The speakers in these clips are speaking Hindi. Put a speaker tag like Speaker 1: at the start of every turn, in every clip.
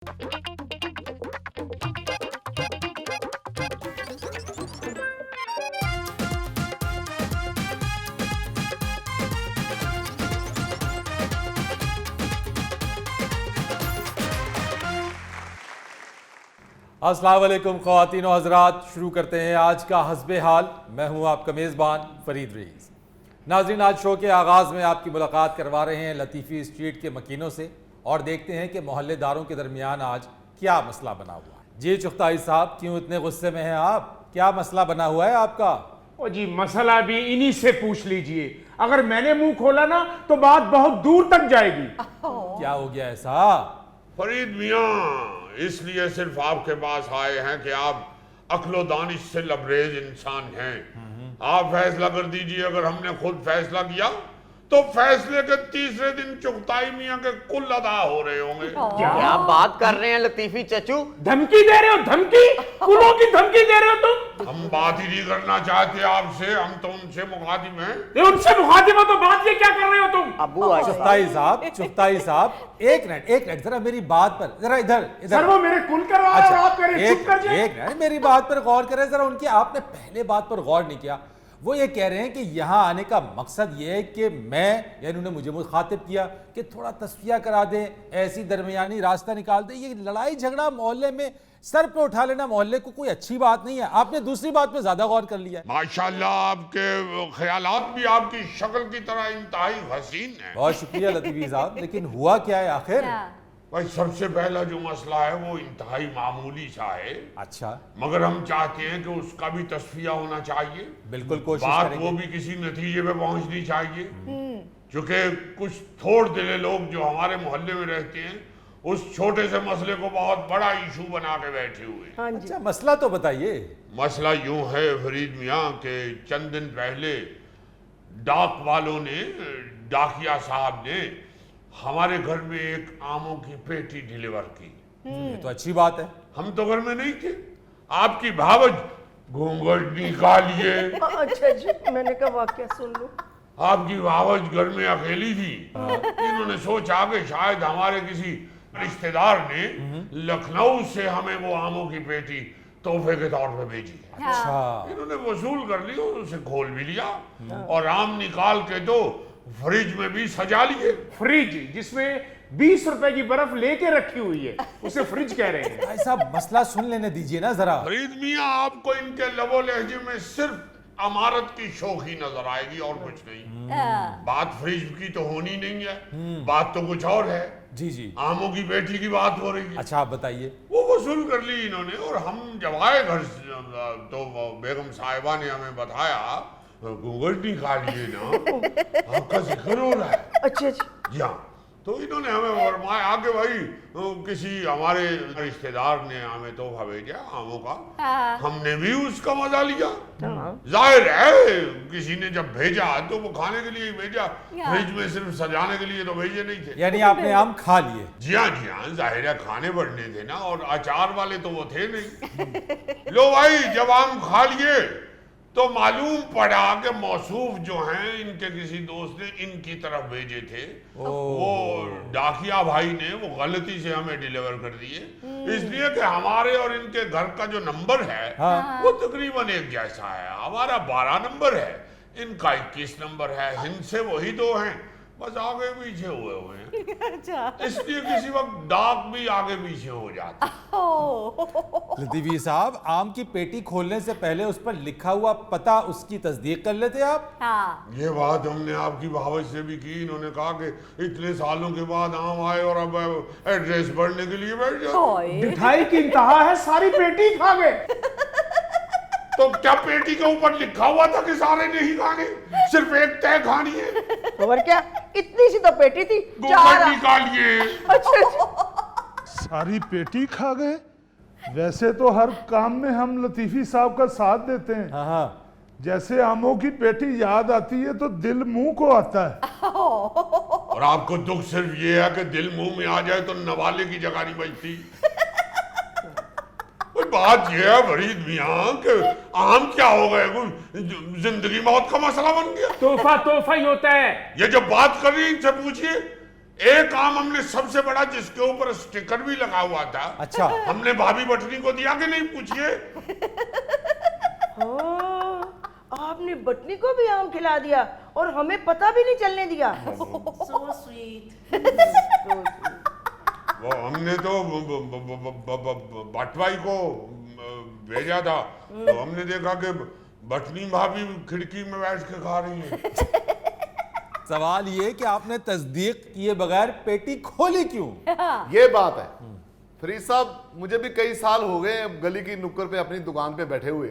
Speaker 1: अस्सलाम वालेकुम ख़वातीन व हज़रात, शुरू करते हैं आज का हस्बे हाल। मैं हूं आपका मेज़बान फरीद रईस। नाज़रीन, आज शो के आगाज़ में आपकी मुलाकात करवा रहे हैं लतीफ़ी स्ट्रीट के मकीनों से और देखते हैं कि मोहल्लेदारों के दरमियान आज क्या मसला बना हुआ है। जी चुगताई साहब, क्यों इतने गुस्से में हैं आप? क्या मसला बना हुआ है आपका?
Speaker 2: ओ जी, मसला भी इन्हीं से पूछ लीजिए। अगर मैंने मुंह खोला ना तो बात बहुत दूर तक जाएगी।
Speaker 1: क्या हो गया ऐसा?
Speaker 3: फरीद मियाँ, इसलिए सिर्फ आपके पास आए हैं कि आप अक्लो दानिश से लबरेज इंसान हैं। आप फैसला कर दीजिए। अगर हमने खुद फैसला किया तो फैसले के तीसरे दिन चुगताई मियाँ के कुल अदा हो रहे होंगे।
Speaker 4: क्या बात कर रहे हैं लतीफी चचू?
Speaker 2: धमकी दे रहे हो? धमकी? कुलों की धमकी दे रहे हो तुम?
Speaker 3: हम बात ही नहीं करना चाहते आपसे, हम तो उनसे मुखातिब हैं।
Speaker 2: ये उनसे मुखातिब तो बात ये क्या कर रहे हो तुम?
Speaker 4: अबू
Speaker 1: चुगताई साहब, एक मिनट, जरा मेरी बात पर, जरा इधर
Speaker 2: सर, वो मेरे कुल करवा रहे हो, आप मेरे चुप कर जाइए।
Speaker 1: एक मिनट, मेरी बात पर गौर करें जरा। उनकी आपने पहले बात पर गौर नहीं किया। वो ये कह रहे हैं कि यहाँ आने का मकसद ये है कि मैं, यानी उन्होंने मुझे मुखातिब किया कि थोड़ा तस्फिया करा दें, ऐसी दरमियानी रास्ता निकाल दें। ये लड़ाई झगड़ा मोहल्ले में सर पे उठा लेना मोहल्ले को कोई अच्छी बात नहीं है। आपने दूसरी बात पे ज्यादा गौर कर लिया।
Speaker 3: माशाल्लाह, आपके ख्यालात भी आपकी शक्ल की तरह इंतहाई हसीन है।
Speaker 1: बहुत शुक्रिया लतीफी साहब, लेकिन हुआ क्या है आखिर?
Speaker 3: भाई, सबसे पहला जो मसला है वो इंतहाई मामूली सा है।
Speaker 1: अच्छा,
Speaker 3: मगर हम चाहते हैं कि उसका भी तस्फिया होना चाहिए।
Speaker 1: बिल्कुल कोशिश
Speaker 3: बात
Speaker 1: करेंगे।
Speaker 3: वो भी किसी नतीजे पे पहुंचनी चाहिए। क्योंकि कुछ थोड़ दिले लोग जो हमारे मोहल्ले में रहते हैं उस छोटे से मसले को बहुत बड़ा इशू बना के बैठे हुए हैं।
Speaker 1: अच्छा, मसला तो बताइए।
Speaker 3: मसला यूं है फरीद मियाँ के चंद दिन पहले डाक वालों ने, डाकिया साहब ने हमारे घर में एक आमों की पेटी डिलीवर की।
Speaker 1: ये तो अच्छी बात है।
Speaker 3: हम तो घर में नहीं थे। आपकी भावज घूंघट निकालिए।
Speaker 5: अच्छा जी, मैंने कहा वाकया सुन लो।
Speaker 3: आपकी भावज घर में अकेली थी। इन्होंने सोचा कि शायद हमारे किसी रिश्तेदार ने लखनऊ से हमें वो आमों की पेटी तोहफे के तौर पे भेजी है।
Speaker 1: अच्छा,
Speaker 3: इन्होंने वसूल कर ली और उसे खोल भी लिया और आम निकाल के तो फ्रिज में भी सजा लिए।
Speaker 2: फ्रिज जिसमें 20 रुपए की बर्फ लेके रखी हुई है, उसे फ्रिज कह रहे हैं।
Speaker 1: भाई साहब, मसला सुन लेने दीजिए ना जरा।
Speaker 3: फरीद मियाँ, आपको इनके लबो लहजे में सिर्फ अमारत की शौकी नजर आएगी और कुछ नहीं। बात फ्रिज की तो होनी नहीं है, बात तो कुछ और है।
Speaker 1: जी,
Speaker 3: आमों की बेटी की बात हो रही है।
Speaker 1: अच्छा आप बताइए।
Speaker 3: वो वसूल कर ली इन्होंने और हम जब आए घर तो बेगम साहिबा ने हमें बताया, घूंघट निकालिए ना, आपका जिक्र हो रहा है।
Speaker 5: अच्छा अच्छा,
Speaker 3: जी हाँ। तो इन्होंने हमें फरमाया आगे भाई किसी हमारे रिश्तेदार ने हमें तोहफा भेजा आमों का, हमने भी उसका मजा लिया। जाहिर है किसी ने जब भेजा तो वो खाने के लिए ही भेजा, फ्रिज में सिर्फ सजाने के लिए तो भेजे नहीं थे।
Speaker 1: यानी आपने आम खा लिए?
Speaker 3: जी हाँ, जाहिर है खाने बढ़ने थे ना, और अचार वाले तो वो थे नहीं। लो भाई, जब आम खा लिए तो मालूम पड़ा कि मौसूफ जो हैं इनके किसी दोस्त ने इनकी तरफ भेजे थे। वो डाकिया भाई ने वो गलती से हमें डिलीवर कर दिए, इसलिए कि हमारे और इनके घर का जो नंबर है वो तकरीबन एक जैसा है। हमारा 12 नंबर है, इनका 21 नंबर है। इनसे वही दो हैं, बस आगे पीछे हुए हैं।
Speaker 5: अच्छा,
Speaker 3: इसलिए किसी वक्त डाक भी आगे पीछे हो जाती।
Speaker 1: लतीफी साहब, आम की पेटी खोलने से पहले उस पर लिखा हुआ पता उसकी तस्दीक कर लेते आप?
Speaker 5: हाँ।
Speaker 3: ये बात हमने आपकी भावज से भी की। इन्होंने कहा कि इतने सालों के बाद आम आए और अब एड्रेस पढ़ने के लिए बैठ जाओ।
Speaker 2: मिठाई की इंतहा है, सारी पेटी खा गए।
Speaker 3: तो क्या पेटी के ऊपर लिखा हुआ था कि सारे नहीं खाने, सिर्फ एक तय खानी है?
Speaker 5: और क्या, इतनी सी तो पेटी थी,
Speaker 3: घूंघट निकालिए।
Speaker 5: अच्छा,
Speaker 6: सारी पेटी खा गए। वैसे तो हर काम में हम लतीफी साहब का साथ देते हैं।
Speaker 1: हाँ,
Speaker 6: जैसे आमों की पेटी याद आती है तो दिल मुंह को आता है।
Speaker 3: और आपको दुख सिर्फ ये है कि दिल मुंह में आ जाए तो नवाले की जगह नहीं बचती। बात यह है फरीद मियाँ कि आम क्या हो गए, जिंदगी मौत का मसला बन गया।
Speaker 2: तोहफा तोहफा ही होता है।
Speaker 3: ये जब बात कर रही इनसे पूछिए, एक आम हमने सबसे बड़ा जिसके ऊपर स्टिकर भी लगा हुआ था,
Speaker 1: अच्छा
Speaker 3: हमने भाभी बटनी को दिया कि नहीं, पूछिए।
Speaker 5: आपने बटनी को भी आम खिला दिया और हमें पता भी नहीं चलने दिया।
Speaker 7: So sweet.
Speaker 3: वो हमने तो बटवाई को भेजा था, तो हमने देखा कि बटनी भाभी खिड़की में बैठ के खा रही है।
Speaker 1: सवाल ये कि आपने तस्दीक किए बगैर पेटी खोली क्यों?
Speaker 8: ये बात है फरीद साहब, मुझे भी कई साल हो गए गली की नुक्कड़ पे अपनी दुकान पे बैठे हुए।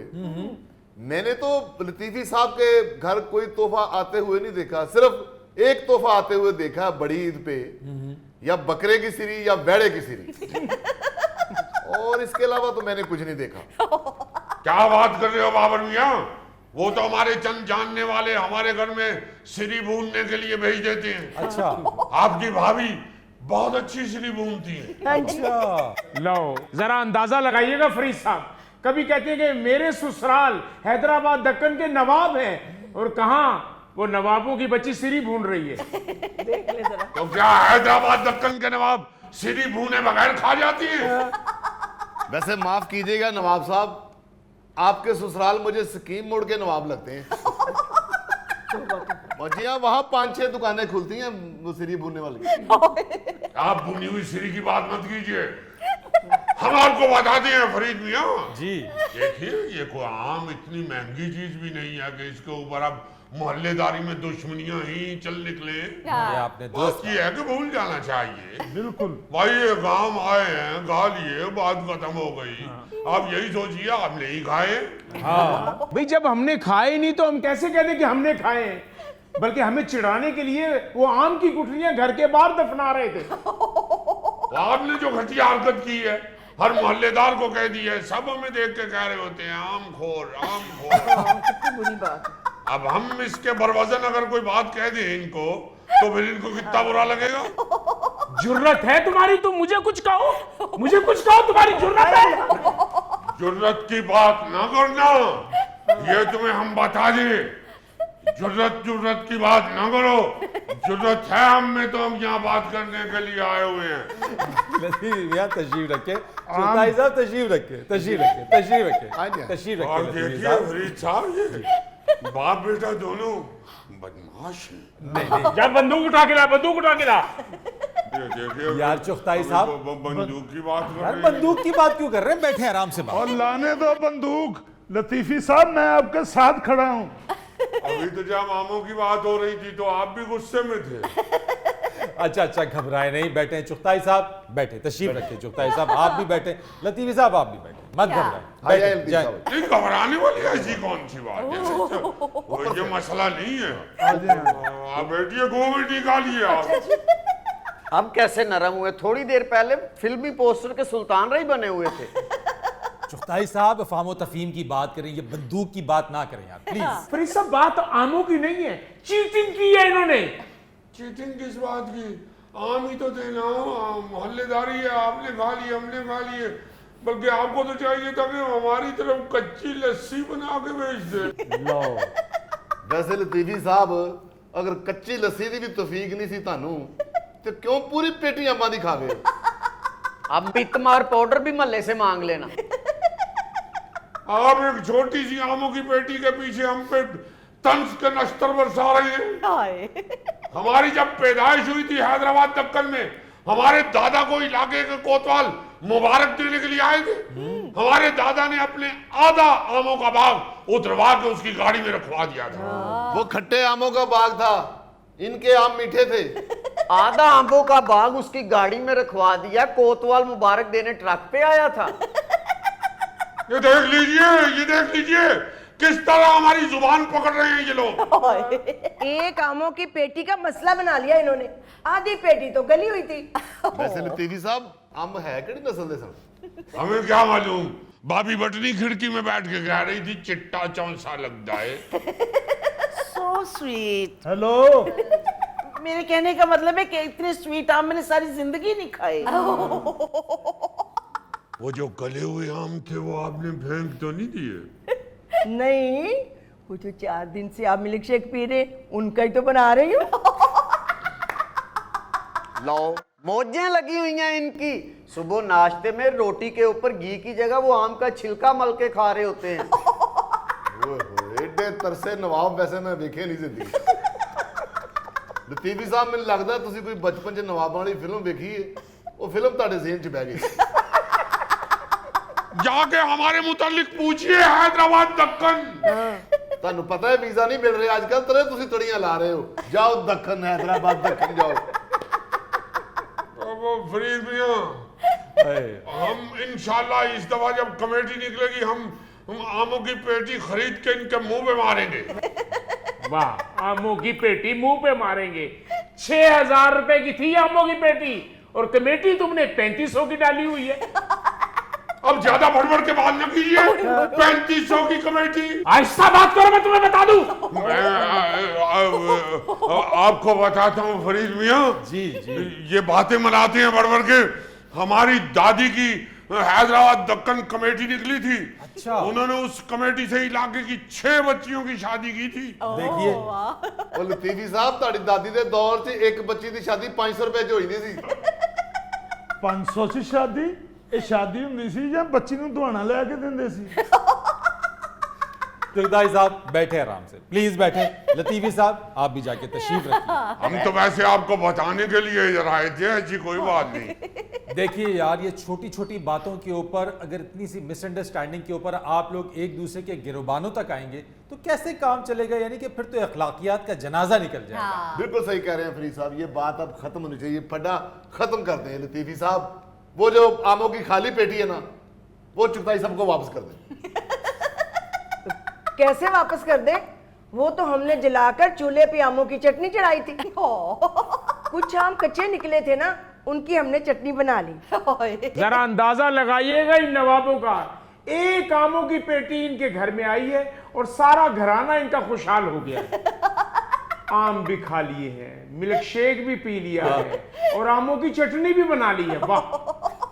Speaker 8: मैंने तो लतीफी साहब के घर कोई तोहफा आते हुए नहीं देखा, सिर्फ एक तोहफा आते हुए देखा बड़ी ईद पे, या बकरे की सिरी या बैड़े की सिरी, और इसके अलावा तो मैंने कुछ नहीं देखा।
Speaker 3: क्या बात कर रहे हो बाबर मियाँ? वो तो हमारे चंद जानने वाले हमारे घर में सिरी भूनने के लिए भेज देते हैं।
Speaker 1: अच्छा
Speaker 3: आपकी भाभी बहुत अच्छी सिरी भूनती है।
Speaker 1: अच्छा
Speaker 2: लो जरा अंदाजा लगाइएगा फरीद साहब, कभी कहते हैं कि मेरे ससुराल हैदराबाद दक्कन के नवाब हैं, और कहाँ वो नवाबों की बच्ची सिरी भून रही है।
Speaker 5: देख ले जरा।
Speaker 3: तो क्या हैदराबाद दक्कन के नवाब सिरी भूने बगैर खा जाती है?
Speaker 8: वैसे माफ कीजिएगा नवाब साहब, आपके ससुराल मुझे स्कीम मोड़ के नवाब लगते हैं। और जी हाँ, वहाँ 5-6 दुकानें खुलती हैं वो सिरी भूनने वाली।
Speaker 3: आप भुनी हुई सिरी की बात मत कीजिए, हम आपको बताते हैं फरीद मियाँ
Speaker 1: जी,
Speaker 3: देखिए ये कोई आम इतनी महंगी चीज भी नहीं है कि इसके ऊपर अब मोहल्लेदारी में दुश्मनियां ही चल निकले।
Speaker 1: ये आपने
Speaker 3: बात
Speaker 1: दोस्त
Speaker 3: ये है कि भूल जाना चाहिए।
Speaker 6: बिल्कुल।
Speaker 3: भाई ये गांव आए हैं, गा लिए, बात खत्म हो गई। आप यही सोचिए आप नहीं खाए।
Speaker 1: हाँ
Speaker 2: भाई जब हमने खाए नहीं तो हम कैसे कहते कि हमने खाए हैं, बल्कि हमें चिढ़ाने के लिए वो आम की गुठलियां घर के बाहर दफना रहे थे।
Speaker 3: तो आपने जो घटिया हरकत की है, हर मोहल्लेदार को कह दी है, सब हमें देख के कह रहे होते हैं आम खोर आम खोर।
Speaker 5: कितनी बुरी बात है।
Speaker 3: अब हम इसके बरवजन अगर कोई बात कह दें इनको, तो फिर इनको कितना बुरा लगेगा।
Speaker 2: जुर्रत है तुम्हारी तो मुझे कुछ कहो, मुझे कुछ कहो, तुम्हारी जुर्रत है।
Speaker 3: जुर्रत की बात ना करना, ये तुम्हें हम बता दें। जुर्रत की बात ना करो, जुर्रत है हम में तो हम यहाँ बात करने के लिए आए हुए हैं।
Speaker 1: लतीफ भैया तशरीफ रखे, चौथाई साहब तशरीफ रखे, तशरीफ रखे, तशरीफ रखे, तशरीफ
Speaker 3: और
Speaker 1: रखे लतीफ
Speaker 3: देखिए
Speaker 1: साहब।
Speaker 3: फरीद साहब, ये बाप बेटा दोनों बदमाश हैं।
Speaker 2: जा बंदूक उठा के ला, बंदूक उठा के ला।
Speaker 3: ये देखिए
Speaker 1: यार चुगताई साहब,
Speaker 3: बंदूक की बात कर
Speaker 1: यार
Speaker 3: रहे हैं।
Speaker 1: बंदूक की बात क्यों कर रहे हैं? बैठे आराम से बात।
Speaker 6: और लाने दो बंदूक लतीफी साहब, मैं आपके साथ खड़ा हूँ।
Speaker 3: अभी तो जब आमों की बात हो रही थी तो आप भी गुस्से में थे।
Speaker 1: अच्छा अच्छा, घबराए नहीं, बैठे चुगताई साहब, बैठे, तशरीफ रखे चुगताई साहब, आप भी बैठे, लतीफी साहब आप भी बैठे, मत घबराए,
Speaker 8: आइए,
Speaker 1: बैठे, जाए।
Speaker 3: नहीं घबराने वाली ऐसी कौन सी बात है? वो ये मसला नहीं है। आप बैठिए, घूंघट निकालिए आप।
Speaker 4: अब कैसे नरम हुए? थोड़ी देर पहले फिल्मी पोस्टर के सुल्तान रही बने हुए थे।
Speaker 1: चुगताई साहब फामो तफहीम की बात करें, ये बंदूक की बात ना करें आप प्लीज।
Speaker 2: पर ये सब बात तो आमों की नहीं है, चीटिंग की है इन्होंने।
Speaker 3: चीटिंग किस बात की? आम ही तो थे ना, मोहल्लेदारी है, आपने खा लिए हमने खा लिए। बल्कि आपको तो चाहिए था कि हमारी तरफ कच्ची लस्सी बना के भेज दे।
Speaker 8: लो वैसे लतीफी साहब, अगर कच्ची लस्सी की भी तौफीक नहीं सी तानू, तो क्यों पूरी पेटी अम्मा दी खा गए?
Speaker 4: अब बितमार पाउडर भी महल्ले से मांग लेना।
Speaker 3: आप एक छोटी सी आमों की पेटी के पीछे हम पे तंज के नश्तर बरसा रहे हैं।
Speaker 5: हाय।
Speaker 3: हमारी जब पैदाइश हुई थी हैदराबाद दक्कन में, हमारे दादा को इलाके के कोतवाल मुबारक देने के लिए आए थे। हमारे दादा ने अपने आधा आमों का बाग उतरवा के उसकी गाड़ी में रखवा दिया था।
Speaker 8: वो खट्टे आमों का बाग था, इनके आम मीठे थे।
Speaker 4: आधा आंबों का बाग उसकी गाड़ी में रखवा दिया, कोतवाल मुबारक देने ट्रक पे आया था।
Speaker 3: ये देख लीजिए किस तरह हमारी जुबान पकड़ रहे हैं ये लोग।
Speaker 5: एक आमों की पेटी का मसला बना लिया इन्होंने, आधी पेटी तो गली हुई थी।
Speaker 8: वैसे लतीफी साहब, आम है किहड़ी नस्ल दे सन?
Speaker 3: हमें क्या मालूम, भाभी बटनी खिड़की में बैठ के कह रही थी चिट्टा चौंसा लगता है।
Speaker 7: So sweet.
Speaker 6: हेलो।
Speaker 7: मेरे कहने का मतलब है कि इतने स्वीट आम मैंने सारी जिंदगी नहीं खाए।
Speaker 3: वो जो गले हुए आम थे वो आपने फेंक तो नहीं दिए?
Speaker 5: नहीं, वो जो 4 दिन से आप मिल्क शेक पी रहे, उनका ही तो बना रही हूँ।
Speaker 4: लो मौजें लगी हुई हैं इनकी। सुबह नाश्ते में रोटी के ऊपर घी की जगह वो आम का छिलका मल के खा रहे होते हैं।
Speaker 8: एडे तरसे नवाब वैसे मैं देखे नहीं जिंदगी। लतीफी साहब मैंने लगता है तुसी कोई बचपन च नवाबां वाली फिल्म देखी है, वो फिल्म ਤੁਹਾਡੇ ज़हन च बह गई।
Speaker 3: जाके हमारे मुतालिक पूछिए हैदराबाद दक्कन।
Speaker 8: ਤੁਹਾਨੂੰ पता है वीजा नहीं मिल रहा आजकल, तरे तुसी तड़ियां ला रहे हो। जाओ दक्कन, हैदराबाद दक्कन जाओ।
Speaker 3: अब फरीद मियां, हम इंशाल्लाह इस दफा जब कमेटी निकलेगी हम आमों की पेटी खरीद के इनके मुंह पे मारेंगे।
Speaker 2: वाह, आमों की पेटी मुंह पे मारेंगे। 6,000 रुपए की थी आमों की पेटी और कमेटी तुमने 3500 की डाली हुई है।
Speaker 3: अब ज्यादा भड़बड़ के बात न कीजिए। 3500 की कमेटी।
Speaker 2: आहिस्ता बात करो, मैं तुम्हें बता दूं।
Speaker 3: मैं आपको बताता हूँ फरीद मियां,
Speaker 1: जी जी,
Speaker 3: ये बातें मनाते हैं बढ़ के। हमारी दादी की हैदराबाद दक्कन कमेटी निकली थी।
Speaker 1: अच्छा।
Speaker 3: उन्होंने उस कमेटी से इलाके की 6 बच्चियों की शादी की थी।
Speaker 1: देखिए
Speaker 8: ਉਹ ਲਤੀਫੀ ਸਾਹਿਬ ਤੁਹਾਡੀ ਦਾਦੀ ਦੇ ਦੌਰ 'ਚ ਇੱਕ ਬੱਚੀ ਦੀ ਸ਼ਾਦੀ 500 ਰੁਪਏ 'ਚ ਹੋਈ ਦੀ ਸੀ।
Speaker 6: 500 ਚ ਸ਼ਾਦੀ? ਇਹ ਸ਼ਾਦੀ ਹੁੰਦੀ ਸੀ ਜਾਂ ਬੱਚੀ ਨੂੰ ਦੁਹਾਣਾ ਲੈ ਕੇ ਦਿੰਦੇ ਸੀ?
Speaker 1: तुगदाई साहब बैठे आराम से, प्लीज बैठे। लतीफी साहब आप भी जाके तशरीफ रखिए।
Speaker 3: हम तो वैसे आपको बताने के लिए इधर आए थे, ऐसी कोई बात नहीं।
Speaker 1: देखिए यार, ये छोटी छोटी बातों के ऊपर अगर इतनी सी मिसअंडरस्टैंडिंग के ऊपर आप लोग एक दूसरे के गिरोबानों तक आएंगे तो कैसे काम चलेगा? यानी कि फिर तो अखलाकियात का जनाजा निकल जाएगा।
Speaker 8: बिल्कुल सही कह रहे हैं फरीद साहब, ये बात अब खत्म होनी चाहिए। फड्डा खत्म कर दें लतीफी साहब। वो जो आमों की खाली पेटी है ना, वो चुगताई सबको वापस कर दें।
Speaker 5: कैसे वापस कर दे? वो तो हमने जलाकर चूल्हे पे आमों की चटनी चढ़ाई थी। कुछ आम कच्चे निकले थे ना, उनकी हमने चटनी बना ली।
Speaker 2: जरा अंदाजा लगाइएगा इन नवाबों का। एक आमों की पेटी इनके घर में आई है और सारा घराना इनका खुशहाल हो गया है। आम भी खा लिए हैं, मिल्क शेक भी पी लिया है और आमों की चटनी भी बना ली है। वाह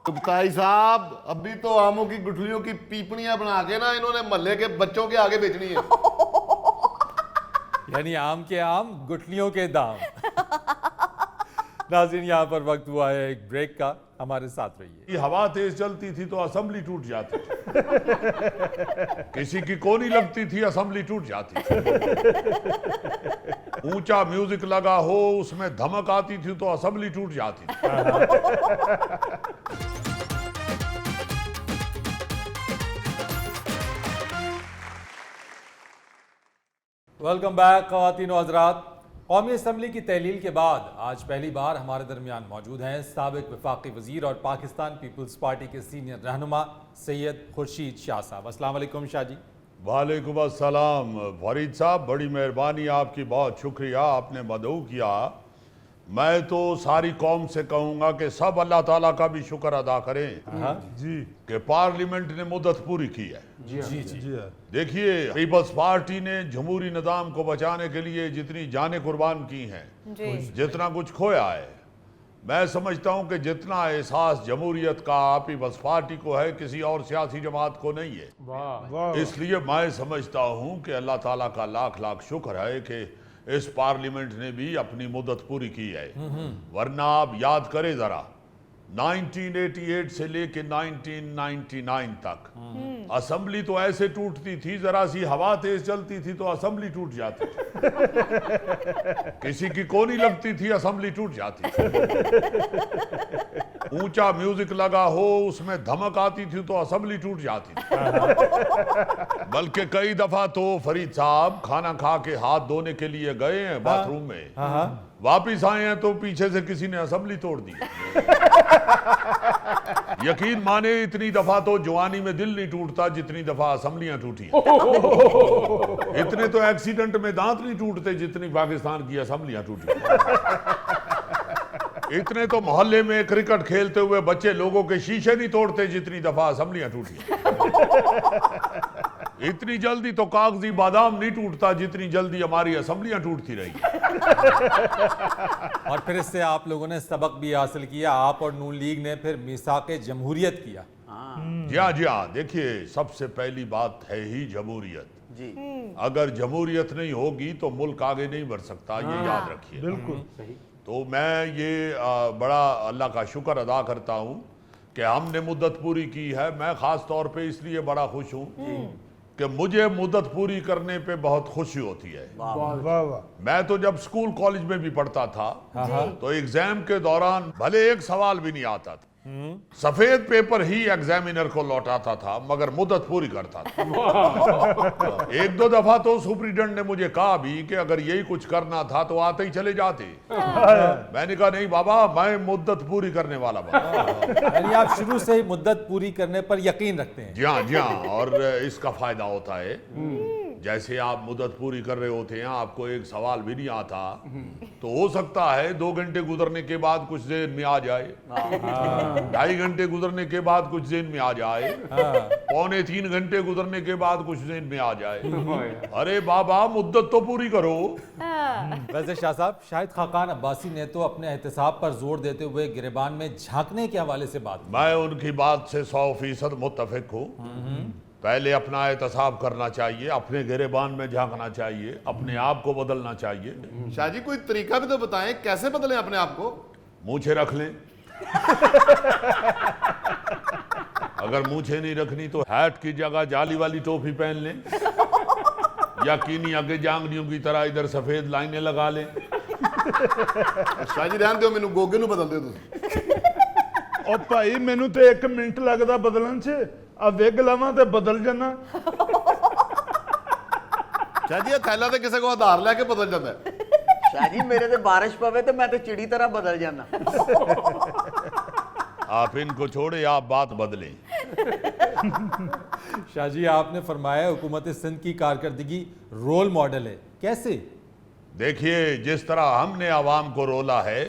Speaker 8: चुगताई साहब, अभी तो आमों की गुठलियों की पीपनियां बना के ना इन्होंने मोहल्ले के बच्चों के आगे बेचनी है।
Speaker 1: यानी आम के आम, गुठलियों के दाम। नाज़रीन, यहाँ पर वक्त हुआ है एक ब्रेक का, हमारे साथ रहिए।
Speaker 3: ये हवा तेज चलती थी तो असेंबली टूट जाती थी। किसी की कोनी लगती थी, असेंबली टूट जाती थी। ऊंचा म्यूजिक लगा हो, उसमें धमक आती थी तो असेंबली टूट जाती थी।
Speaker 1: वेलकम बैक ख़वातीन और हज़रात। कौमी असम्बली की तहलील के बाद आज पहली बार हमारे दरमियान मौजूद हैं साबिक़ वफाकी वज़ीर और पाकिस्तान पीपल्स पार्टी के सीनियर रहनुमा सैयद खुर्शीद शाह साहब। अस्सलाम वालेकुम शाह जी।
Speaker 3: वालेकुम अस्सलाम फरीद साहब, बड़ी मेहरबानी आपकी, बहुत शुक्रिया, आपने मदऊ किया। मैं तो सारी कौम से कहूँगा कि सब अल्लाह ताला का भी शुक्र अदा करें
Speaker 6: जी
Speaker 3: कि पार्लियामेंट ने मुद्दत पूरी की है।
Speaker 1: जी जी
Speaker 6: जी हाँ।
Speaker 3: देखिए, पीपल्स पार्टी ने जमहूरी निज़ाम को बचाने के लिए जितनी जानें कुर्बान की हैं, जितना कुछ खोया है, मैं समझता हूं कि जितना एहसास जमहूरियत का पीपल्स पार्टी को है, किसी और सियासी जमात को नहीं है।
Speaker 6: वाह।
Speaker 3: इसलिए मैं समझता हूं कि अल्लाह ताला का लाख लाख शुक्र है कि इस पार्लियामेंट ने भी अपनी मुद्दत पूरी की है। वरना आप याद करें जरा, 1988 से लेके 1999 तक असेंबली तो ऐसे टूटती थी, जरा सी हवा तेज चलती थी तो असेंबली टूट जाती थी। किसी की कोनी लगती थी, असेंबली टूट जाती थी। ऊंचा म्यूजिक लगा हो, उसमें धमक आती थी तो असेंबली टूट जाती थी। बल्कि कई दफा तो फरीद साहब खाना खा के हाथ धोने के लिए गए हैं बाथरूम में, वापिस आए हैं तो पीछे से किसी ने असेंबली तोड़ दी। यकीन माने इतनी दफा तो जवानी में दिल नहीं टूटता जितनी दफा असेंबलियां टूटी। इतने तो एक्सीडेंट में दांत नहीं टूटते जितनी पाकिस्तान की असेंबलियां टूटी। इतने तो मोहल्ले में क्रिकेट खेलते हुए बच्चे लोगों के शीशे नहीं तोड़ते जितनी दफा असेंबलियां टूटी। इतनी जल्दी तो कागजी बादाम नहीं टूटता जितनी जल्दी हमारी असेंबलियां टूटती रही।
Speaker 1: और फिर इससे आप लोगों ने सबक भी हासिल किया, आप और नून लीग ने फिर मिसाक़े जमहूरियत किया।
Speaker 3: जी हाँ, देखिए, सबसे पहली बात है ही जमहूरियत।
Speaker 4: जी
Speaker 3: अगर जमहूरियत नहीं होगी तो मुल्क आगे नहीं बढ़ सकता, ये याद रखिए।
Speaker 6: बिल्कुल।
Speaker 3: तो मैं ये बड़ा अल्लाह का शुक्र अदा करता हूँ कि हमने मुद्दत पूरी की है। मैं ख़ास तौर पे इसलिए बड़ा खुश हूँ कि मुझे मुद्दत पूरी करने पे बहुत खुशी होती है।
Speaker 6: वाह वाह।
Speaker 3: मैं तो जब स्कूल कॉलेज में भी पढ़ता था तो एग्जाम के दौरान भले एक सवाल भी नहीं आता था, सफेद पेपर ही एग्जामिनर को लौटाता था, मगर मुद्दत पूरी करता था। एक दो दफा तो सुप्रीडेंट ने मुझे कहा भी कि अगर यही कुछ करना था तो आते ही चले जाते। मैंने कहा नहीं बाबा, मैं मुद्दत पूरी करने वाला बाबा।
Speaker 1: यानी आप शुरू से ही मुद्दत पूरी करने पर यकीन रखते हैं।
Speaker 3: जी हाँ, जी हाँ। और इसका फायदा होता है, जैसे आप मुद्दत पूरी कर रहे होते हैं, आपको एक सवाल भी नहीं आता तो हो सकता है 2 घंटे गुजरने के बाद कुछ जेहन में आ जाए, 2.5 घंटे गुजरने के बाद कुछ जेहन में आ जाए, 2.25-3 घंटे गुजरने के बाद कुछ जेहन में आ जाए। अरे बाबा, मुद्दत तो पूरी करो।
Speaker 1: वैसे शाह साहब, शाहिद खाकान अब्बासी ने तो अपने एहतसाब पर जोर देते हुए गिरेबान में झांकने के हवाले से बात की।
Speaker 3: मैं उनकी बात से 100% मुत्तफिक हूँ। पहले अपना एहतसाब करना चाहिए, अपने गिरेबान में झांकना चाहिए, अपने आप को बदलना चाहिए।
Speaker 8: शाह जी कोई तरीका भी तो बताएं, कैसे बदलें अपने आप को?
Speaker 3: मूछे रख लें। अगर मूछे नहीं रखनी तो हैट की जगह जाली वाली टोपी पहन लें, या कीनी आगे जांगनियों की तरह इधर सफेद लाइनें लगा लें।
Speaker 8: शाह जी रहने दो, मैनू गोगे नू बदल दो तुसीं।
Speaker 6: और भाई मैनू तो 1 मिनट लगता बदलन से, आ विग लावां ते बदल जाना।
Speaker 8: शाह जी थैला तो किसी को आधार लैके बदल जाता है।
Speaker 4: शाह जी मेरे ते बारिश पवे तो मैं तो चिड़ी तरह बदल जाना।
Speaker 3: आप इनको छोड़े, आप बात बदलें।
Speaker 1: शाह जी, आपने फरमाया हुकूमत सिंध की कारकर्दगी रोल मॉडल है, कैसे?
Speaker 3: देखिए, जिस तरह हमने आवाम को रोला है,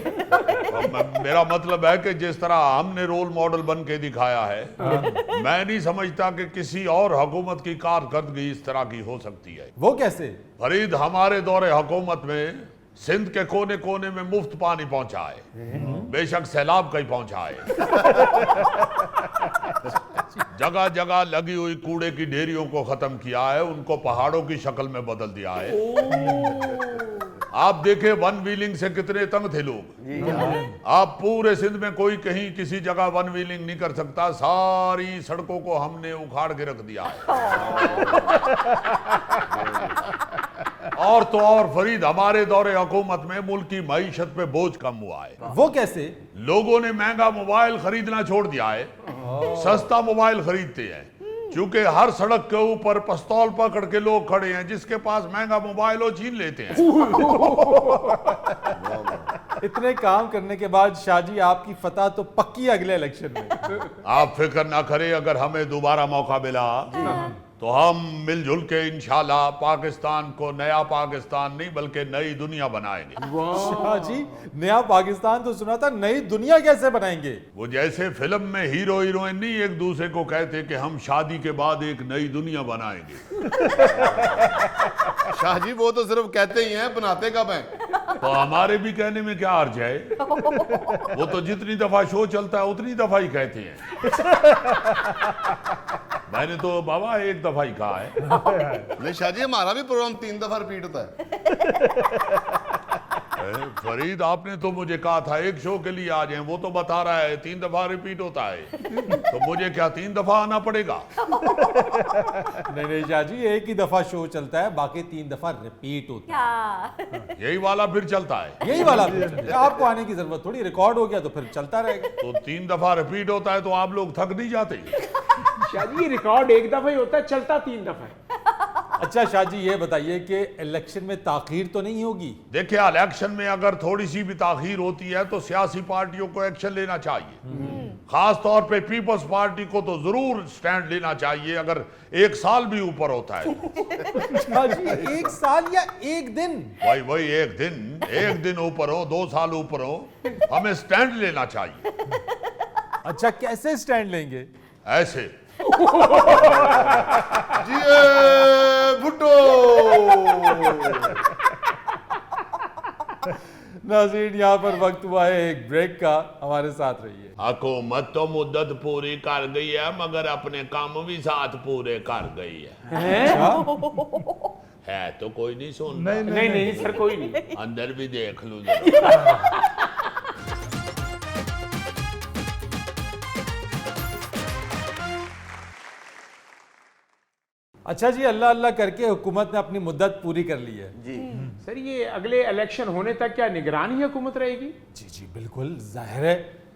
Speaker 3: मेरा मतलब है कि जिस तरह हमने रोल मॉडल बन के दिखाया है, मैं नहीं समझता कि किसी और हुकूमत की कारकर्दगी इस तरह की हो सकती है।
Speaker 1: वो कैसे?
Speaker 3: फरीद, हमारे दौरे हुकूमत में सिंध के कोने कोने में मुफ्त पानी पहुंचा है, बेशक सैलाब का ही पहुंचा है। जगह जगह लगी हुई कूड़े की ढेरियों को खत्म किया है, उनको पहाड़ों की शक्ल में बदल दिया है। आप देखें वन व्हीलिंग से कितने तंग थे लोग। आप पूरे सिंध में कोई कहीं किसी जगह वन व्हीलिंग नहीं कर सकता, सारी सड़कों को हमने उखाड़ के रख दिया है। और तो और फरीद, हमारे दौरे हुकूमत में मुल्क की मईशत पे बोझ कम हुआ है।
Speaker 1: वो कैसे?
Speaker 3: लोगों ने महंगा मोबाइल खरीदना छोड़ दिया है, सस्ता मोबाइल खरीदते हैं। क्योंकि हर सड़क के ऊपर पिस्तौल पकड़ के लोग खड़े हैं, जिसके पास महंगा मोबाइल हो छीन लेते हैं।
Speaker 1: इतने काम करने के बाद शाह जी, आपकी फतह तो पक्की है अगले इलेक्शन में।
Speaker 3: आप फिक्र ना करें, अगर हमें दोबारा मौका मिला तो हम मिलजुल के इंशाल्लाह पाकिस्तान को नया पाकिस्तान नहीं बल्कि नई दुनिया बनाएंगे।
Speaker 1: शाह जी, नया पाकिस्तान तो सुना था, नई दुनिया कैसे बनाएंगे?
Speaker 3: वो जैसे फिल्म में हीरो हीरोइन नहीं एक दूसरे को कहते कि हम शादी के बाद एक नई दुनिया बनाएंगे।
Speaker 8: शाह जी वो तो सिर्फ कहते ही हैं, बनाते कब हैं?
Speaker 3: तो हमारे भी कहने में क्या अर्ज है? वो तो जितनी दफा शो चलता है उतनी दफा ही कहते हैं। मैंने तो बाबा 1 दफा ही कहा है।
Speaker 8: नहीं शाह जी, हमारा भी प्रोग्राम 3 दफा रिपीट होता है।
Speaker 3: फरीद, आपने तो मुझे कहा था 1 शो के लिए आ जाएं, वो तो बता रहा है 3 दफा रिपीट होता है। तो मुझे क्या 3 दफा आना पड़ेगा?
Speaker 1: नहीं शाह जी, 1 ही दफा शो चलता है, बाकी 3 दफा रिपीट होता है।
Speaker 3: यही वाला फिर चलता है।
Speaker 1: यही वाला फिर चलता है। आपको आने की जरूरत थोड़ी, रिकॉर्ड हो गया तो फिर चलता रहेगा।
Speaker 3: तो 3 दफा रिपीट होता है तो आप लोग थक नहीं जाते?
Speaker 2: शाह जी, ये रिकॉर्ड 1 दफा ही होता है, चलता 3 दफा है।
Speaker 1: अच्छा शाह जी, ये बताइए कि इलेक्शन में ताखीर तो नहीं होगी?
Speaker 3: देखिए, इलेक्शन में अगर थोड़ी सी भी ताखीर होती है तो सियासी पार्टियों को एक्शन लेना चाहिए। खास तौर पे पीपल्स पार्टी को तो जरूर स्टैंड लेना चाहिए, अगर 1 साल भी ऊपर होता है।
Speaker 1: शाह जी, 1 साल या 1 दिन?
Speaker 3: वही 1 दिन ऊपर हो, 2 साल ऊपर हो, हमें स्टैंड लेना चाहिए।
Speaker 1: अच्छा, कैसे स्टैंड लेंगे?
Speaker 3: ऐसे
Speaker 8: जिए भुट्टो।
Speaker 1: नाज़रीन, यहाँ पर वक्त हुआ है एक ब्रेक का, हमारे साथ रहिए।
Speaker 3: हुकूमत तो मुद्दत पूरी कर गई है, मगर अपने काम भी साथ पूरे कर गई है। है तो कोई नहीं सुन
Speaker 6: नहीं
Speaker 2: नहीं नहीं सर, कोई नहीं।
Speaker 3: अंदर भी देख लूं जरा।
Speaker 1: अच्छा जी, अल्लाह अल्लाह करके हुकूमत ने अपनी मुद्दत पूरी कर ली है।
Speaker 4: जी
Speaker 2: सर ये अगले इलेक्शन होने तक क्या निगरानी हुकूमत रहेगी?
Speaker 1: जी जी बिल्कुल, जाहिर है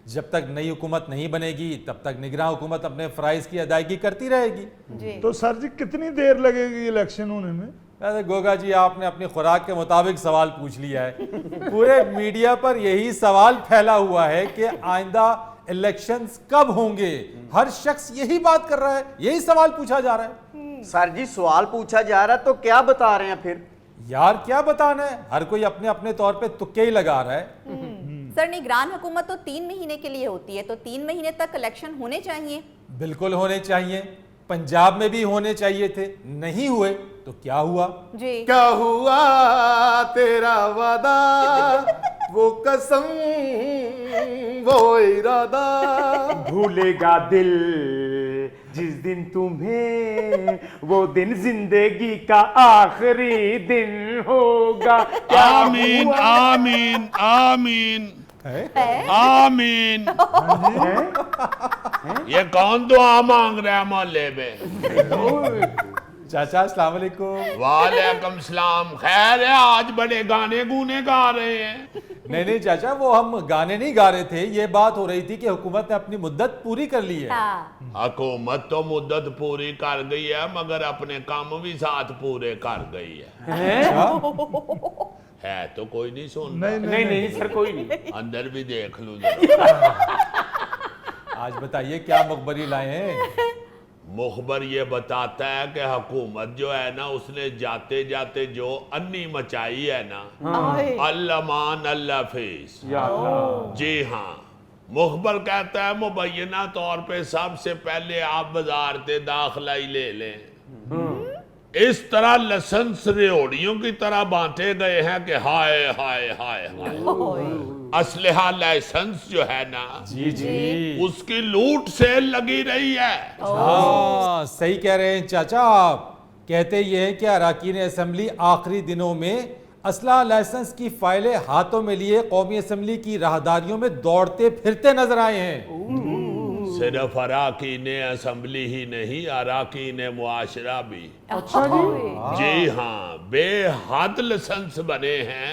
Speaker 1: जब तक नई हुकूमत नहीं बनेगी तब तक निगरान हुकूमत अपने फ़राइज़ की अदायगी करती रहेगी।
Speaker 6: तो सर जी कितनी देर लगेगी इलेक्शन होने में?
Speaker 1: अरे गोगा जी, आपने अपनी खुराक के मुताबिक सवाल पूछ लिया है। पूरे मीडिया पर यही सवाल फैला हुआ है कि आइंदा इलेक्शंस कब होंगे। हर शख्स यही बात कर रहा है, यही सवाल पूछा जा रहा है।
Speaker 4: सर जी सवाल पूछा जा रहा है तो क्या बता रहे हैं फिर?
Speaker 1: यार क्या बताना है, हर कोई अपने अपने तौर पे तुक्के ही लगा रहा है।
Speaker 9: सर निगरान हुकूमत तो 3 महीने के लिए होती है, तो 3 महीने तक इलेक्शन होने चाहिए।
Speaker 1: बिल्कुल होने चाहिए, पंजाब में भी होने चाहिए थे, नहीं हुए तो क्या हुआ?
Speaker 9: जी
Speaker 8: क्या हुआ तेरा वादा, वो कसम वो इरादा।
Speaker 2: भूलेगा दिल जिस दिन तुम्हें, वो दिन जिंदगी का आखिरी दिन होगा। क्या
Speaker 3: आमीन
Speaker 2: हुआ?
Speaker 3: आमीन आमीन आमीन। ये कौन दुआ मांग रहा है मोहल्ले में?
Speaker 1: चाचा अस्सलाम वालेकुम।
Speaker 3: वालेकुम सलाम। खैर है, आज बड़े गाने गूने गा रहे हैं।
Speaker 1: नहीं नहीं चाचा, वो हम गाने नहीं गा रहे थे, ये बात हो रही थी कि हुकूमत ने अपनी मुद्दत पूरी कर ली है।
Speaker 9: हाँ।
Speaker 3: हुकूमत तो मुद्दत पूरी कर गई है मगर अपने काम भी साथ पूरे कर गई है तो कोई नहीं सुन
Speaker 2: नहीं नहीं सर, कोई नहीं।
Speaker 3: अंदर भी देख लूं जरा।
Speaker 1: आज बताइए क्या मुखबरी लाए हैं?
Speaker 3: मुखबर ये बताता है कि हुकूमत जो है ना, उसने जाते जाते जो अन्नी मचाई है ना, अल्लाह मान अल्लाह फीस।
Speaker 2: या अल्लाह।
Speaker 3: जी हाँ, मुखबर कहता है मुबैना तौर पे सबसे पहले आप बाजार से दाखिला ही ले लें। इस तरह लाइसेंस रेहड़ियों की तरह बांटे गए हैं कि हाय हाय हाय हाय। असलहा लाइसेंस जो है ना,
Speaker 1: जी जी
Speaker 3: उसकी लूट सेल लगी रही है।
Speaker 1: हाँ सही कह रहे हैं चाचा आप। कहते ये हैं कि अरकान असम्बली आखिरी दिनों में असला लाइसेंस की फाइलें हाथों में लिए कौमी असम्बली की राहदारियों में दौड़ते फिरते नजर आए हैं।
Speaker 3: सिर्फ अरकान असम्बली ही नहीं, अरकान मुआशरा भी।
Speaker 2: अच्छा जी।
Speaker 3: जी हाँ, बेहद लाइसेंस बने हैं,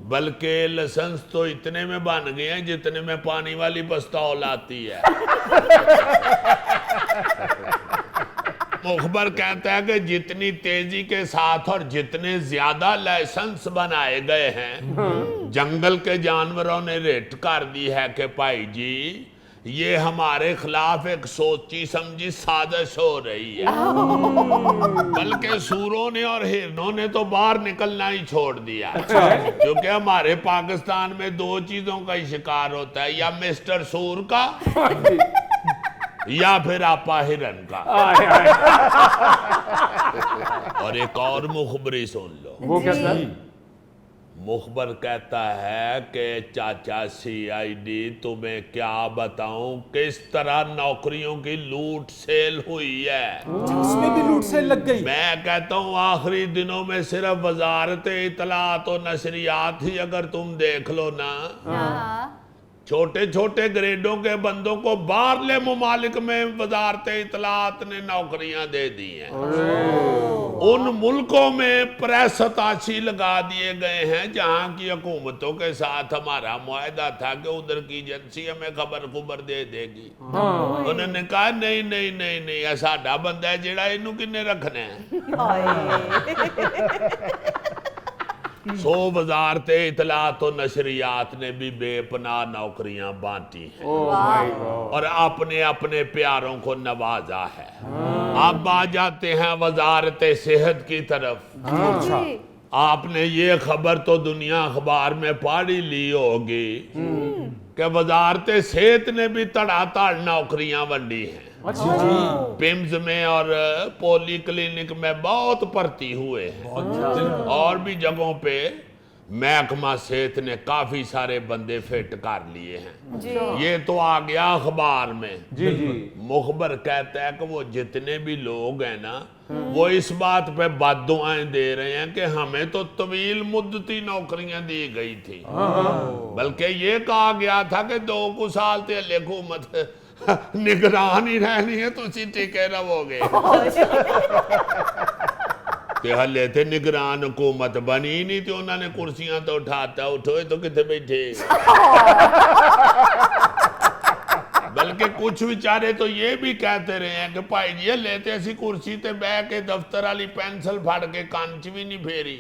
Speaker 3: बल्कि लाइसेंस तो इतने में बन गए हैं जितने में पानी वाली पिस्तौल आती है। मुखबर कहता है कि जितनी तेजी के साथ और जितने ज्यादा लाइसेंस बनाए गए हैं, जंगल के जानवरों ने रेट कर दी है कि भाई जी ये हमारे खिलाफ एक सोची समझी साजिश हो रही है। बल्कि सूरों ने और हिरनों ने तो बाहर निकलना ही छोड़ दिया, क्योंकि हमारे पाकिस्तान में 2 चीजों का ही शिकार होता है, या मिस्टर सूर का या फिर आपा हिरन का। और एक और मुखबरी सुन लो।
Speaker 2: वो क्या सर?
Speaker 3: मुखबर कहता है कि चाचा CID तुम्हें क्या बताऊं किस तरह नौकरियों की लूट सेल हुई है।
Speaker 1: उसमें भी लूट सेल लग गई।
Speaker 3: मैं कहता हूं आखिरी दिनों में सिर्फ वजारत इतलात और नशरियात ही अगर तुम देख लो ना, छोटे छोटे ग्रेडों के बंदों को बाहरले मुमालिक में वजारत इतलात ने नौकरियां दे दी हैं। उन मुल्कों में प्रेस अताशी लगा दिए गए हैं जहां की हुकूमतों के साथ हमारा मुआहदा था कि उधर की एजेंसी हमें खबर दे देगी। उन्होंने कहा नहीं नहीं नहीं नहीं, साडा बंदा है जेड़ा इनू किन्ने रखना है। सो वजारत इतलात और नशरियात ने भी बेपनाह नौकरियां बांटी हैं और अपने अपने प्यारों को नवाजा है। अब आ जाते हैं वजारत सेहत की तरफ। आपने ये खबर तो दुनिया अखबार में पढ़ी ली होगी कि वजारत सेहत ने भी धड़ाधड़ नौकरियां वंडी हैं। पिम्स में और पॉली क्लिनिक में बहुत भर्ती हुए हैं और भी जगहों पे महकमा सेहत ने काफी सारे बंदे फिट कर लिए हैं।
Speaker 9: जी
Speaker 3: ये तो आ गया अखबार में।
Speaker 2: जी जी।
Speaker 3: मुखबर कहता है कि वो जितने भी लोग हैं ना, वो इस बात पे बद्दुआएं दे रहे हैं कि हमें तो तवील मुद्दती नौकरियां दी गई थी, बल्कि ये कहा गया था कि 2 साल ते हुकूमत निगरान ही रहनी है, तुसी टिके रहोगे। ते हले ते निगरान हुकूमत बनी नहीं, तो उन्होंने कुर्सियां तो उठाता उठो तो कितने बैठे। बल्कि कुछ बेचारे तो ये भी कहते रहे हैं कि भाई जी लेते ऐसी कुर्सी ते बह के दफ्तर वाली पेंसिल फाड़ के कान च भी नहीं फेरी,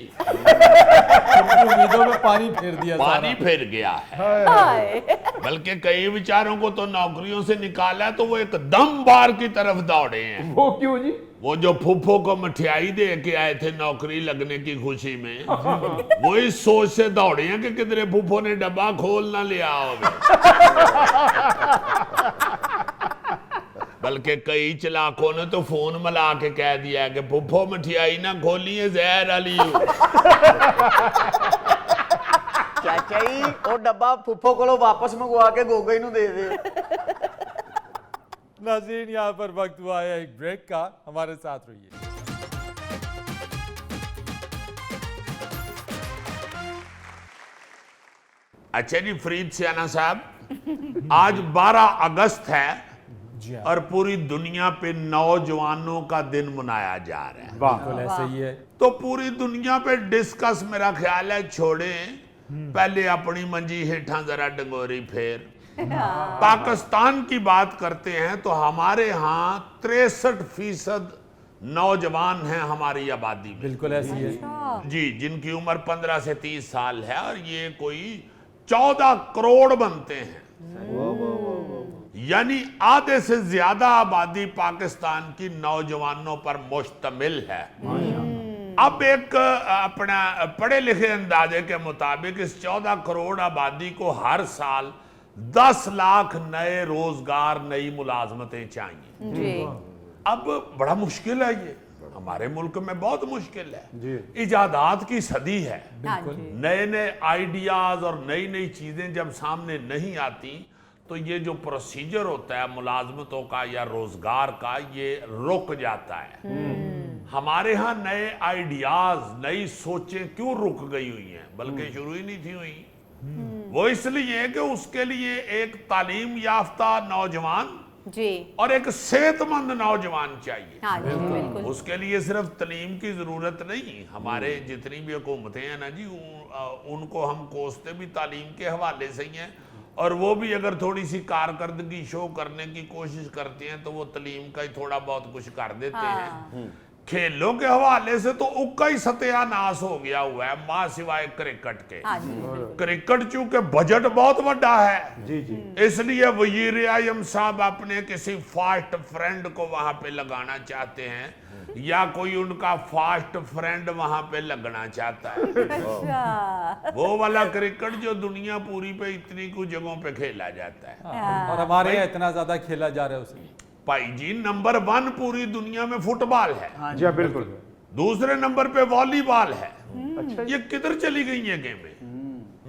Speaker 1: उम्मीदों में पानी फेर दिया
Speaker 3: पानी फिर गया है।
Speaker 9: हाय।
Speaker 3: बल्कि कई विचारों को तो नौकरियों से निकाला तो वो एक दम बार की तरफ दौड़े हैं।
Speaker 2: वो क्यों जी?
Speaker 3: वो जो फूफो को मिठाई दे के आए थे नौकरी लगने की खुशी में, वो इस सोच से दौड़े हैं कि किधरे फूफो ने डब्बा खोल ना लिया हो। बल्कि कई चलाकों ने तो फोन मिला के कह दिया कि फूफो मिठाई ना खोली है, जहर वाली हो।
Speaker 4: चाचा जी वो डब्बा फुफ्फो को वापस मंगवा के गोगई नू दे दे।
Speaker 1: नाज़रीन, यहाँ पर वक्त हुआ है एक ब्रेक का, हमारे साथ रहिए।
Speaker 3: अच्छा जी फरीद सियाना साहब, आज 12 अगस्त है
Speaker 1: जी हाँ,
Speaker 3: और पूरी दुनिया पे नौजवानों का दिन मनाया जा रहा है।
Speaker 1: बिल्कुल ऐसे ही है।
Speaker 3: तो पूरी दुनिया पे डिस्कस मेरा ख्याल है छोड़े, पहले अपनी मंजी हेठा जरा डंगोरी फेर। पाकिस्तान की बात करते हैं तो हमारे यहाँ 63% नौजवान हैं हमारी आबादी में।
Speaker 1: बिल्कुल ऐसी है
Speaker 3: जी, जिनकी उम्र 15 से 30 साल है और ये कोई 14 करोड़ बनते हैं। यानी आधे से ज्यादा आबादी पाकिस्तान की नौजवानों पर मुश्तमिल है। अब एक अपना पढ़े लिखे अंदाजे के मुताबिक इस 14 करोड़ आबादी को हर साल 10 लाख नए रोजगार, नई मुलाजमतें चाहिए।
Speaker 9: जी
Speaker 3: अब बड़ा मुश्किल है, ये हमारे मुल्क में बहुत मुश्किल है। इजादात की सदी है,
Speaker 9: हाँ जी।
Speaker 3: नए नए आइडियाज और नई नई चीजें जब सामने नहीं आती तो ये जो प्रोसीजर होता है मुलाजमतों का या रोजगार का, ये रुक जाता है। हमारे यहाँ नए आइडियाज, नई सोचें क्यों रुक गई हुई हैं, बल्कि शुरू ही नहीं थी हुई। वो इसलिए कि उसके लिए एक तालीम याफ्ता नौजवान
Speaker 9: जी
Speaker 3: और एक सेहतमंद नौजवान चाहिए।
Speaker 9: हाँ जी बिल्कुल।
Speaker 3: उसके लिए सिर्फ तालीम की जरूरत नहीं, हमारे जितनी भी हुकूमतें हैं ना जी, उनको हम कोसते भी तालीम के हवाले से ही हैं, और वो भी अगर थोड़ी सी कारकर्दगी शो करने की कोशिश करते हैं तो वो तालीम का ही थोड़ा बहुत कुछ कर देते हैं। खेलों के हवाले से तो उक्का ही सत्यानाश हो गया हुआ है, मां सिवाय क्रिकेट के।
Speaker 9: हाँ जी
Speaker 3: क्रिकेट चूंकि बजट बहुत बड़ा है,
Speaker 2: जी जी।
Speaker 3: इसलिए वजीर आजम साहब अपने किसी फास्ट फ्रेंड को वहां पे लगाना चाहते हैं, या कोई उनका फास्ट फ्रेंड वहां पे लगना चाहता है।
Speaker 9: अच्छा
Speaker 3: वो वाला क्रिकेट जो दुनिया पूरी पे इतनी कुछ जगहों पे खेला जाता है।
Speaker 1: और हमारे यहाँ इतना ज्यादा खेला जा रहा है उसे।
Speaker 3: भाई जी, नंबर 1 पूरी दुनिया में फुटबॉल है,
Speaker 2: जी हाँ बिल्कुल।
Speaker 3: दूसरे नंबर पे वॉलीबॉल है।
Speaker 2: अच्छा
Speaker 3: ये किधर चली गई ये गेमें?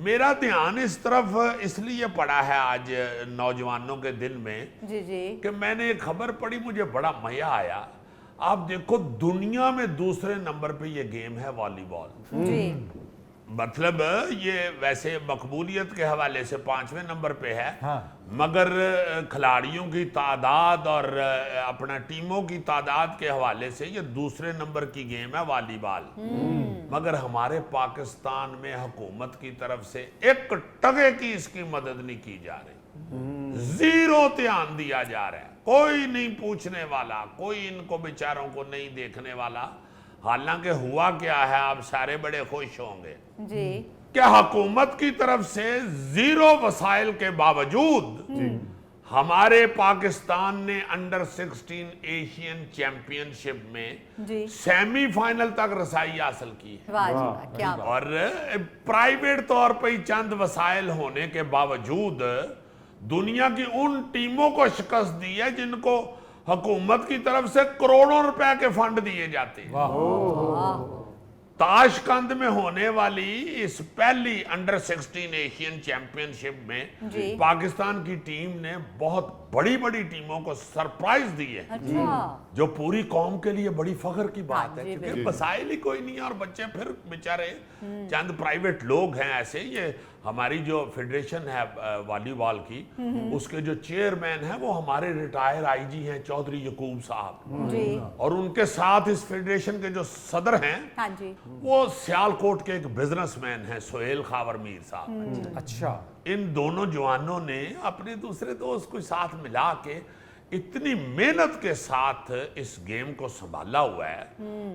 Speaker 3: मेरा ध्यान इस तरफ इसलिए पड़ा है आज नौजवानों के दिल में
Speaker 9: जी जी
Speaker 3: कि मैंने एक खबर पढ़ी, मुझे बड़ा मजा आया। आप देखो, दुनिया में दूसरे नंबर पे ये गेम है वॉलीबॉल।
Speaker 9: जी
Speaker 3: मतलब ये वैसे मकबूलियत के हवाले से 5वें नंबर पे है,
Speaker 1: हाँ।
Speaker 3: मगर खिलाड़ियों की तादाद और अपना टीमों की तादाद के हवाले से ये दूसरे नंबर की गेम है वॉलीबॉल। मगर हमारे पाकिस्तान में हुकूमत की तरफ से एक टके की इसकी मदद नहीं की जा रही, जीरो ध्यान दिया जा रहा है, कोई नहीं पूछने वाला, कोई इनको बेचारों को नहीं देखने वाला। हालांकि हुआ क्या है, आप सारे बड़े खुश होंगे
Speaker 9: जी
Speaker 3: क्या हुकूमत की तरफ से जीरो वसाइल के बावजूद हमारे पाकिस्तान ने अंडर 16 एशियन चैंपियनशिप में
Speaker 9: जी
Speaker 3: सेमीफाइनल तक रसाई हासिल की है।
Speaker 9: वाह जी वाह, क्या बात।
Speaker 3: और प्राइवेट तौर पर ही चंद वसाइल होने के बावजूद दुनिया की उन टीमों को शिकस्त दी है जिनको हुकूमत की तरफ से करोड़ों रुपए के फंड दिए जाते हैं। ताशकंद में होने वाली इस पहली अंडर 16 एशियन चैंपियनशिप में
Speaker 9: जी।
Speaker 3: पाकिस्तान की टीम ने बहुत बड़ी बड़ी टीमों को सरप्राइज दी है,
Speaker 9: अच्छा।
Speaker 3: जो पूरी कौम के लिए बड़ी फख्र की बात
Speaker 9: हाँ
Speaker 3: है,
Speaker 9: जी,
Speaker 3: क्योंकि मसाइल ही कोई नहीं है और बच्चे फिर बेचारे चंद प्राइवेट लोग हैं ऐसे। ये हमारी जो फेडरेशन है वॉलीबॉल की, उसके जो चेयरमैन हैं वो हमारे रिटायर आईजी हैं चौधरी यकूब साहब
Speaker 9: जी।
Speaker 3: और उनके साथ इस फेडरेशन के जो सदर हैं
Speaker 9: हाँ जी।
Speaker 3: वो सियालकोट के एक बिजनेसमैन हैं सोहेल खावर मीर साहब।
Speaker 1: अच्छा,
Speaker 3: इन दोनों जवानों ने अपने दूसरे दोस्त को साथ मिला के इतनी मेहनत के साथ इस गेम को संभाला हुआ है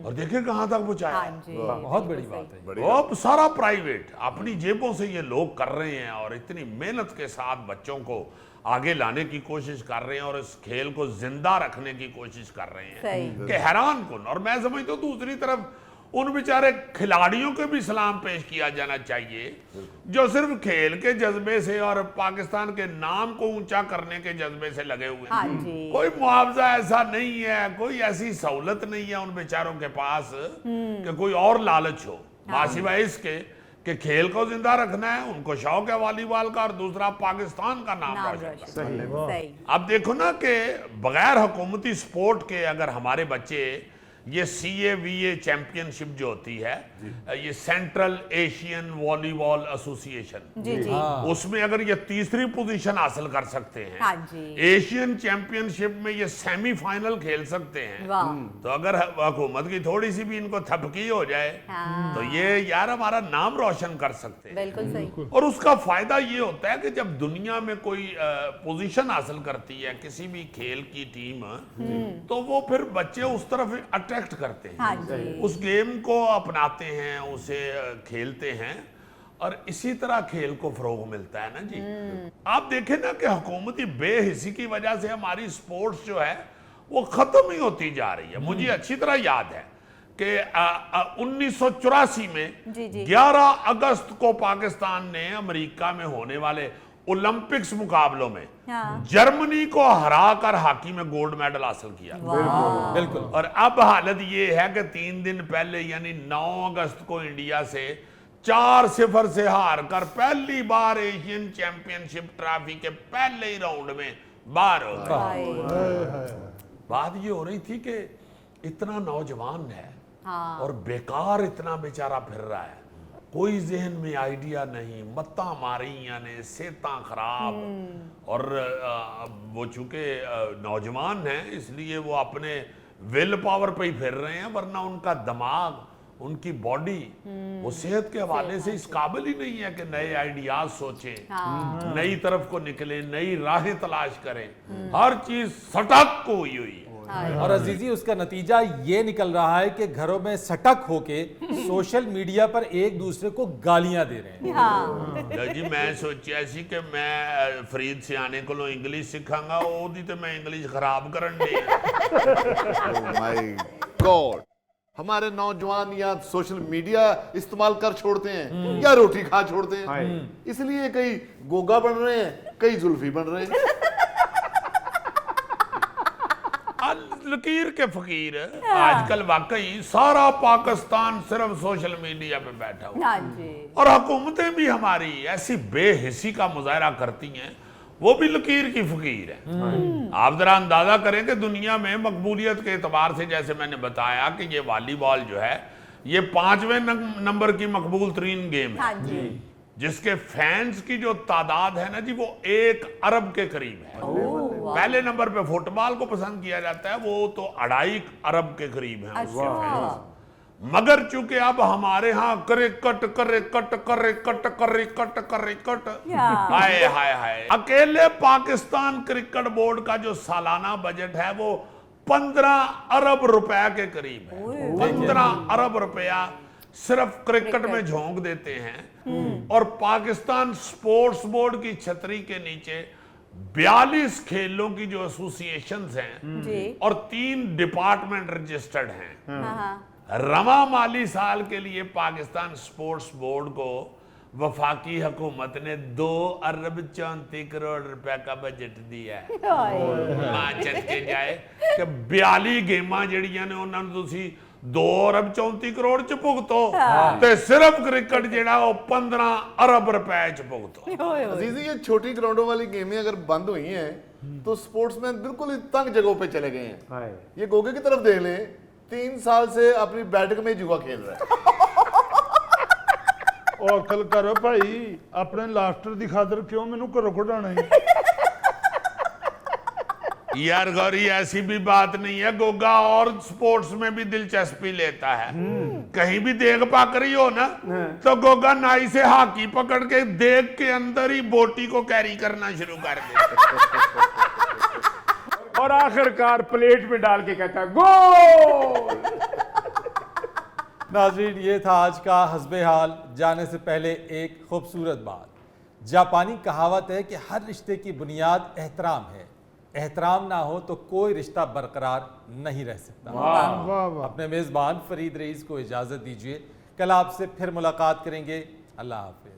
Speaker 3: और देखिए कहां तक पहुंचाया
Speaker 9: हाँ
Speaker 3: है।
Speaker 9: जी।
Speaker 1: बहुत बड़ी बात है।
Speaker 3: अब सारा प्राइवेट अपनी जेबों से ये लोग कर रहे हैं और इतनी मेहनत के साथ बच्चों को आगे लाने की कोशिश कर रहे हैं और इस खेल को जिंदा रखने की कोशिश कर रहे हैं
Speaker 9: सही।
Speaker 3: कि हैरान कुन। और मैं समझता हूँ दूसरी तरफ उन बेचारे खिलाड़ियों के भी सलाम पेश किया जाना चाहिए जो सिर्फ खेल के जज्बे से और पाकिस्तान के नाम को ऊंचा करने के जज्बे से लगे हुए
Speaker 9: हाँ
Speaker 3: हैं।
Speaker 9: जी।
Speaker 3: कोई मुआवजा ऐसा नहीं है, कोई ऐसी सहूलत नहीं है उन बेचारों के पास कि कोई और लालच हो। सिवाय इसके कि खेल को जिंदा रखना है, उनको शौक है वॉलीबॉल का और दूसरा पाकिस्तान का नाम
Speaker 9: नाम
Speaker 3: रोशन
Speaker 9: रोशन।
Speaker 3: करना।
Speaker 9: सही।
Speaker 3: अब देखो ना कि बगैर हुकूमती स्पोर्ट के अगर हमारे बच्चे ये CAVA चैंपियनशिप जो होती है, ये सेंट्रल एशियन वॉलीबॉल एसोसिएशन,
Speaker 9: जी जी।
Speaker 3: उसमें अगर ये तीसरी पोजीशन हासिल कर सकते हैं,
Speaker 9: हाँ जी।
Speaker 3: एशियन चैंपियनशिप में ये सेमीफाइनल खेल सकते हैं,
Speaker 9: वाह।
Speaker 3: तो अगर हुकूमत की थोड़ी सी भी इनको थपकी हो जाए
Speaker 9: हाँ।
Speaker 3: तो ये यार हमारा नाम रोशन कर सकते हैं।
Speaker 9: बिल्कुल सही।
Speaker 3: और उसका फायदा ये होता है कि जब दुनिया में कोई पोजीशन हासिल करती है किसी भी खेल की टीम, तो वो फिर बच्चे उस तरफ अट्रैक्ट करते हैं,
Speaker 9: हाँ जी।
Speaker 3: उस गेम को अपनाते हैं, उसे खेलते हैं और इसी तरह खेल को फरोग मिलता है ना जी। आप देखें ना कि हुकूमती बेहिसी की वजह से हमारी स्पोर्ट्स जो है वो खत्म ही होती जा रही है। मुझे अच्छी तरह याद है कि 1984 में
Speaker 9: जी, जी।
Speaker 3: 11 अगस्त को पाकिस्तान ने अमेरिका में होने वाले ओलंपिक्स मुकाबलों में
Speaker 9: हाँ।
Speaker 3: जर्मनी को हराकर हॉकी में गोल्ड मेडल हासिल किया।
Speaker 1: बिल्कुल।
Speaker 3: और अब हालत ये है कि 3 दिन पहले यानी 9 अगस्त को इंडिया से 4-0 से हार कर पहली बार एशियन चैंपियनशिप ट्रॉफी के पहले ही राउंड में बाहर हो गए। बात ये हो रही थी कि इतना नौजवान है और बेकार इतना बेचारा फिर रहा है, कोई जहन में आइडिया नहीं, मत्ता मारी यानी सेहता खराब। और वो चूंकि नौजवान हैं इसलिए वो अपने विल पावर पे ही फिर रहे हैं, वरना उनका दिमाग, उनकी बॉडी वो सेहत के हवाले से इस काबिल ही नहीं है कि नए आइडियाज सोचें, नई तरफ को निकले, नई राहें तलाश करें। हर चीज सटक को हुई है।
Speaker 1: और अजीजी उसका नतीजा ये निकल रहा है कि घरों में सटक होके सोशल मीडिया पर एक दूसरे को गालियां दे रहे हैं।
Speaker 9: हाँ।
Speaker 3: जी मैं सोचा सी कि मैं फरीद सियाने को इंग्लिश सिखांगा, ओदी ते मैं इंग्लिश खराब करन दे।
Speaker 8: माय गॉड, हमारे नौजवान या सोशल मीडिया इस्तेमाल कर छोड़ते हैं या रोटी खा छोड़ते हैं, इसलिए कई गोगा बन रहे हैं, कई जुल्फी बन रहे हैं।
Speaker 3: लकीर के फकीर आजकल वाकई सारा पाकिस्तान सिर्फ सोशल मीडिया पे बैठा हुआ,
Speaker 9: हाँ जी।
Speaker 3: और हुकूमतें भी हमारी ऐसी बेहिसी का मुजाहरा करती हैं, वो भी लकीर की फकीर है। आप जरा अंदाजा करें कि दुनिया में मकबूलियत के एतबार से, जैसे मैंने बताया कि ये वॉलीबॉल जो है ये 5वें नंबर की मकबूल तरीन गेम है,
Speaker 9: हाँ जी।
Speaker 3: जिसके फैंस की जो तादाद है ना जी वो 1 अरब के करीब है। पहले नंबर पे फुटबॉल को पसंद किया जाता है, वो तो 2.5 अरब के करीब है उसके फैंस। मगर चूंकि अब हमारे यहाँ क्रिकेट हाय हाय हाय, अकेले पाकिस्तान क्रिकेट बोर्ड का जो सालाना बजट है वो 15 अरब रुपया के करीब है। 15 अरब रुपया सिर्फ क्रिकेट में झोंक देते हैं। और पाकिस्तान स्पोर्ट्स बोर्ड की छतरी के नीचे 42 खेलों की जो एसोसिएशंस हैं
Speaker 9: जी।
Speaker 3: और 3 डिपार्टमेंट रजिस्टर्ड हैं।
Speaker 9: हाँ।
Speaker 3: रवा माली साल के लिए पाकिस्तान स्पोर्ट्स बोर्ड को वफाकी हुकूमत ने 2 अरब 34 करोड़ रुपए का बजट दिया है। मां चल के जाए कि 42 गेमां जड़ियां ने उन्होंने तुसी 2 अरब 34 करोड़ च भुगतो ते सिर्फ क्रिकेट जेड़ा वो 15 अरब रुपए च भुगतो।
Speaker 8: अजीजी, ये छोटी ग्राउंडों वाली गेमें अगर बंद हुई हैं तो स्पोर्ट्समैन बिल्कुल ही तंग जगहों पे चले गए हैं।
Speaker 2: हाय।
Speaker 8: ये गोगे की तरफ देख लें, 3 साल से अपनी बैठक में जुआ खेल रहा है।
Speaker 6: ओ अकल करो भाई, अपने लास्टर दी खातर क्यों मैनू घरों कढाना है?
Speaker 3: यार गौरी, ऐसी भी बात नहीं है, गोगा और स्पोर्ट्स में भी दिलचस्पी लेता है। कहीं भी देख पाक रही हो ना तो गोगा नाई से हाकी पकड़ के देख के अंदर ही बोटी को कैरी करना शुरू कर देता।
Speaker 2: और आखिरकार प्लेट में डाल के कहता गोल।
Speaker 1: नाज़रीन, ये था आज का हस्बे हाल। जाने से पहले एक खूबसूरत बात, जापानी कहावत है कि हर रिश्ते की बुनियाद एहतराम है, एहतराम ना हो तो कोई रिश्ता बरकरार नहीं रह सकता।
Speaker 6: वाह वाह।
Speaker 1: अपने मेज़बान फरीद रईस को इजाज़त दीजिए, कल आपसे फिर मुलाकात करेंगे। अल्लाह हाफ़िज़।